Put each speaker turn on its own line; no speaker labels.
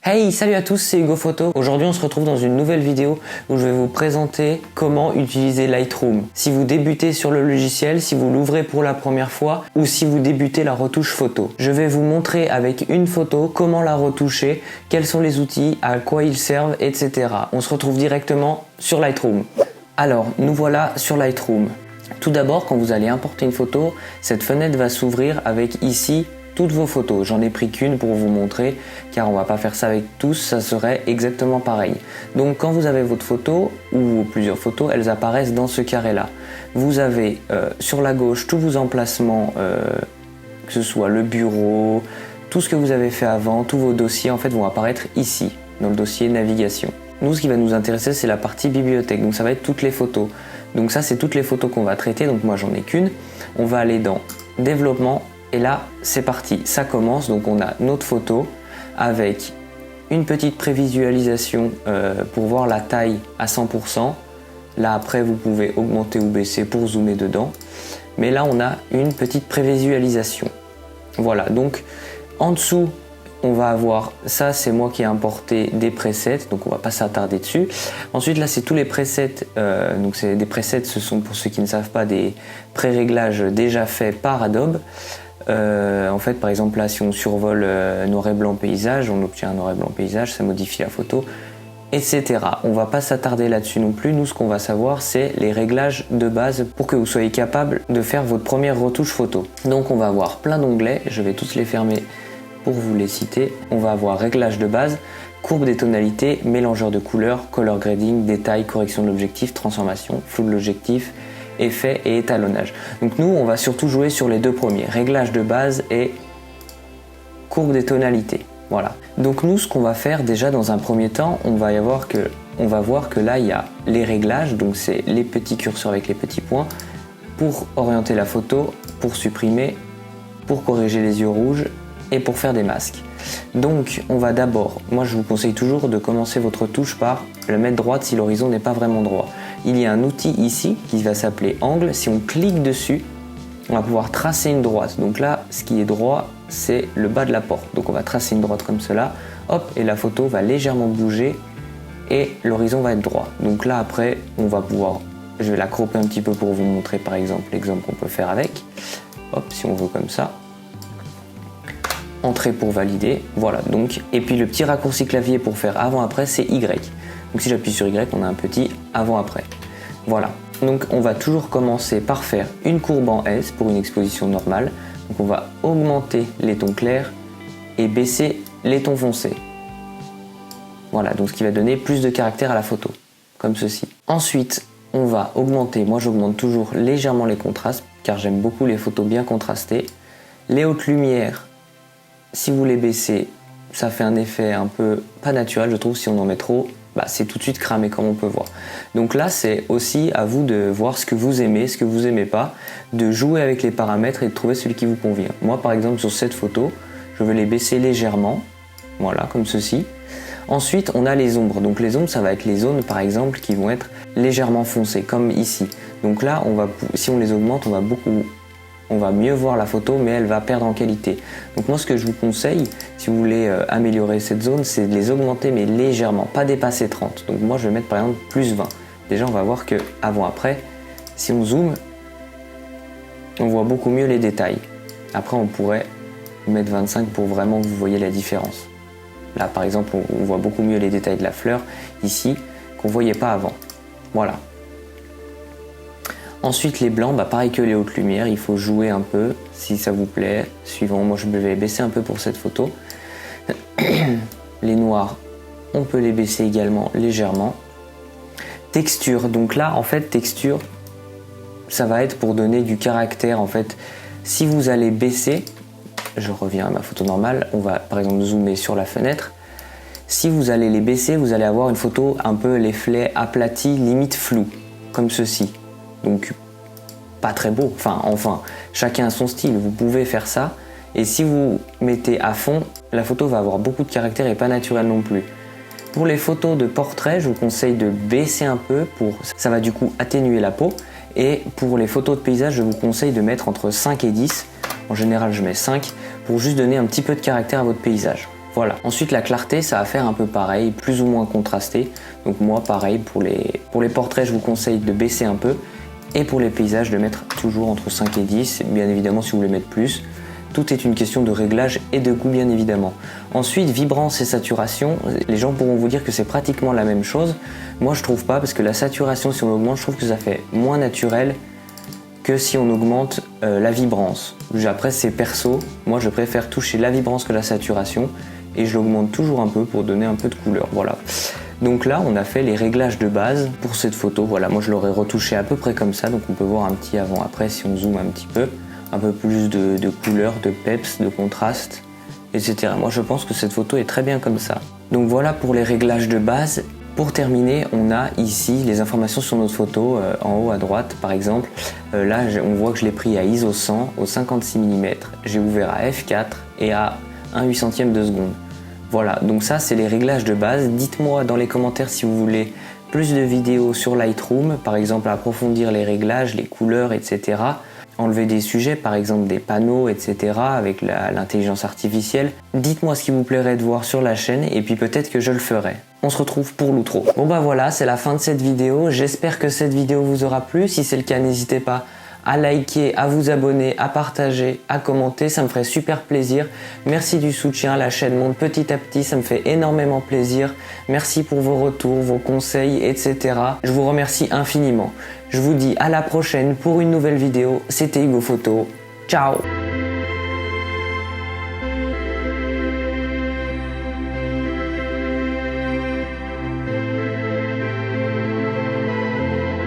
Hey, salut à tous, c'est Hugo Photo. Aujourd'hui, on se retrouve dans une nouvelle vidéo où je vais vous présenter comment utiliser Lightroom. Si vous débutez sur le logiciel, si vous l'ouvrez pour la première fois ou si vous débutez la retouche photo. Je vais vous montrer avec une photo comment la retoucher, quels sont les outils, à quoi ils servent, etc. On se retrouve directement sur Lightroom. Alors, nous voilà sur Lightroom. Tout d'abord, quand vous allez importer une photo, cette fenêtre va s'ouvrir avec ici toutes vos photos. J'en ai pris qu'une pour vous montrer, car on va pas faire ça avec tous, ça serait exactement pareil. Donc quand vous avez votre photo, ou plusieurs photos, elles apparaissent dans ce carré-là. Vous avez sur la gauche tous vos emplacements, que ce soit le bureau, tout ce que vous avez fait avant, tous vos dossiers en fait vont apparaître ici, dans le dossier navigation. Nous, ce qui va nous intéresser, c'est la partie bibliothèque, donc ça va être toutes les photos. Donc ça, c'est toutes les photos qu'on va traiter, donc moi j'en ai qu'une. On va aller dans développement, et là, c'est parti, ça commence. Donc on a notre photo avec une petite prévisualisation pour voir la taille à 100%. Là après, vous pouvez augmenter ou baisser pour zoomer dedans. Mais là, on a une petite prévisualisation. Voilà, donc en dessous, on va avoir, ça c'est moi qui ai importé des presets, donc on va pas s'attarder dessus. Ensuite là c'est tous les presets, donc c'est des presets, ce sont pour ceux qui ne savent pas des pré-réglages déjà faits par Adobe. En fait par exemple là si on survole noir et blanc paysage, on obtient un noir et blanc paysage, ça modifie la photo, etc. On va pas s'attarder là-dessus non plus. Nous ce qu'on va savoir c'est les réglages de base pour que vous soyez capable de faire votre première retouche photo. Donc on va avoir plein d'onglets, je vais tous les fermer pour vous les citer. On va avoir réglage de base, courbe des tonalités, mélangeur de couleurs, color grading, détail, correction de l'objectif, transformation, flou de l'objectif, effet et étalonnage. Donc nous on va surtout jouer sur les deux premiers, réglage de base et courbe des tonalités. Voilà. Donc nous ce qu'on va faire déjà dans un premier temps, on va voir que là il y a les réglages, donc c'est les petits curseurs avec les petits points pour orienter la photo, pour supprimer, pour corriger les yeux rouges et pour faire des masques. Donc on va d'abord, moi je vous conseille toujours de commencer votre touche par le mettre droite si l'horizon n'est pas vraiment droit. Il y a un outil ici qui va s'appeler angle, si on clique dessus, on va pouvoir tracer une droite. Donc là, ce qui est droit, c'est le bas de la porte. Donc on va tracer une droite comme cela, hop, et la photo va légèrement bouger et l'horizon va être droit. Donc là après, on va pouvoir, je vais la cropper un petit peu pour vous montrer par exemple l'exemple qu'on peut faire avec. Hop, si on veut comme ça. Entrée pour valider, voilà donc, et puis le petit raccourci clavier pour faire avant-après c'est Y. Donc si j'appuie sur Y, on a un petit avant-après. Voilà, donc on va toujours commencer par faire une courbe en S pour une exposition normale. Donc on va augmenter les tons clairs et baisser les tons foncés. Voilà, donc ce qui va donner plus de caractère à la photo, comme ceci. Ensuite, on va augmenter, moi j'augmente toujours légèrement les contrastes, car j'aime beaucoup les photos bien contrastées. Les hautes lumières, si vous les baissez, ça fait un effet un peu pas naturel, je trouve. Si on en met trop, c'est tout de suite cramé comme on peut voir. Donc là, c'est aussi à vous de voir ce que vous aimez, ce que vous aimez pas, de jouer avec les paramètres et de trouver celui qui vous convient. Moi, par exemple, sur cette photo, je vais les baisser légèrement, voilà, comme ceci. Ensuite, on a les ombres. Donc les ombres, ça va être les zones, par exemple, qui vont être légèrement foncées, comme ici. Donc là, si on les augmente, on va mieux voir la photo, mais elle va perdre en qualité. Donc moi ce que je vous conseille, si vous voulez améliorer cette zone, c'est de les augmenter mais légèrement, pas dépasser 30. Donc moi je vais mettre par exemple plus 20. Déjà on va voir que avant-après, si on zoome, on voit beaucoup mieux les détails. Après on pourrait mettre 25 pour vraiment que vous voyez la différence. Là par exemple on voit beaucoup mieux les détails de la fleur ici qu'on ne voyait pas avant. Voilà. Ensuite les blancs, pareil que les hautes lumières, il faut jouer un peu si ça vous plaît. Suivant, moi je vais baisser un peu pour cette photo. Les noirs, on peut les baisser également légèrement. Texture, donc là en fait texture, ça va être pour donner du caractère en fait. Si vous allez baisser, je reviens à ma photo normale, on va par exemple zoomer sur la fenêtre. Si vous allez les baisser, vous allez avoir une photo un peu l'effet aplati, limite flou, comme ceci. Donc pas très beau, enfin chacun a son style, vous pouvez faire ça, et si vous mettez à fond, la photo va avoir beaucoup de caractère et pas naturelle non plus. Pour les photos de portrait, je vous conseille de baisser un peu, ça va du coup atténuer la peau, et pour les photos de paysage, je vous conseille de mettre entre 5 et 10, en général je mets 5, pour juste donner un petit peu de caractère à votre paysage. Voilà. Ensuite, la clarté, ça va faire un peu pareil, plus ou moins contrasté. Donc moi, pareil, pour les portraits, je vous conseille de baisser un peu. Et pour les paysages, de mettre toujours entre 5 et 10. Bien évidemment, si vous voulez mettre plus. Tout est une question de réglage et de goût, bien évidemment. Ensuite, vibrance et saturation. Les gens pourront vous dire que c'est pratiquement la même chose. Moi, je trouve pas, parce que la saturation, si on augmente, je trouve que ça fait moins naturel que si on augmente la vibrance. Après, c'est perso. Moi, je préfère toucher la vibrance que la saturation. Et je l'augmente toujours un peu pour donner un peu de couleur. Voilà. Donc là, on a fait les réglages de base pour cette photo. Voilà, moi, je l'aurais retouché à peu près comme ça. Donc on peut voir un petit avant-après si on zoome un petit peu. Un peu plus de couleur, de peps, de contraste, etc. Moi, je pense que cette photo est très bien comme ça. Donc voilà pour les réglages de base. Pour terminer, on a ici les informations sur notre photo, en haut à droite par exemple. Là, on voit que je l'ai pris à ISO 100 au 56 mm. J'ai ouvert à f4 et à 1/800 de seconde. Voilà, donc ça c'est les réglages de base. Dites-moi dans les commentaires si vous voulez plus de vidéos sur Lightroom, par exemple approfondir les réglages, les couleurs, etc. Enlever des sujets, par exemple des panneaux, etc. avec l'intelligence artificielle. Dites-moi ce qui vous plairait de voir sur la chaîne et puis peut-être que je le ferai. On se retrouve pour l'outro. Bon bah voilà, c'est la fin de cette vidéo. J'espère que cette vidéo vous aura plu. Si c'est le cas, n'hésitez pas à liker, à vous abonner, à partager, à commenter, ça me ferait super plaisir. Merci du soutien, la chaîne monte petit à petit, ça me fait énormément plaisir. Merci pour vos retours, vos conseils, etc. Je vous remercie infiniment. Je vous dis à la prochaine pour une nouvelle vidéo. C'était Hugo Photo. Ciao!